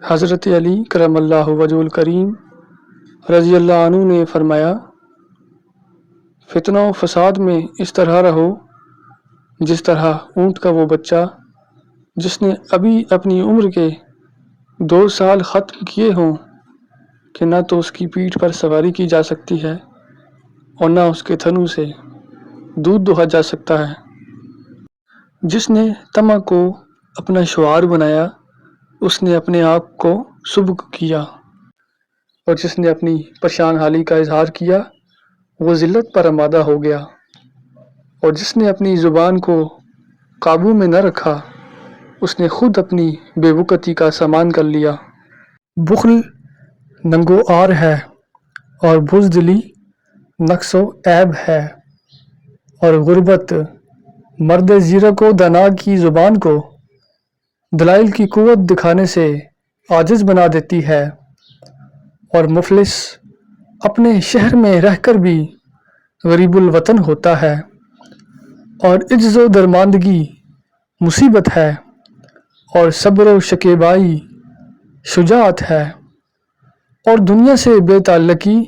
حضرت علی کرم اللہ وجہ الکریم رضی اللہ عنہ نے فرمایا، فتنہ و فساد میں اس طرح رہو جس طرح اونٹ کا وہ بچہ جس نے ابھی اپنی عمر کے 2 سال ختم کیے ہوں کہ نہ تو اس کی پیٹھ پر سواری کی جا سکتی ہے اور نہ اس کے تھنوں سے دودھ دوہا جا سکتا ہے۔ جس نے طمع کو اپنا شعار بنایا اس نے اپنے آپ کو سبک کیا، اور جس نے اپنی پریشان حالی کا اظہار کیا وہ ذلت پر آمادہ ہو گیا، اور جس نے اپنی زبان کو قابو میں نہ رکھا اس نے خود اپنی بے وقتی کا سامان کر لیا۔ بخل ننگ و عار ہے اور بزدلی نقص و عیب ہے، اور غربت مرد زیرک و دانا کی زبان کو دلائل کی قوت دکھانے سے عاجز بنا دیتی ہے، اور مفلس اپنے شہر میں رہ کر بھی غریب الوطن ہوتا ہے، اور عجز و درماندگی مصیبت ہے، اور صبر و شکیبائی شجاعت ہے، اور دنیا سے بے تعلقی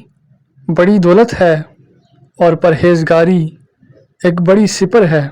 بڑی دولت ہے، اور پرہیزگاری ایک بڑی سپر ہے۔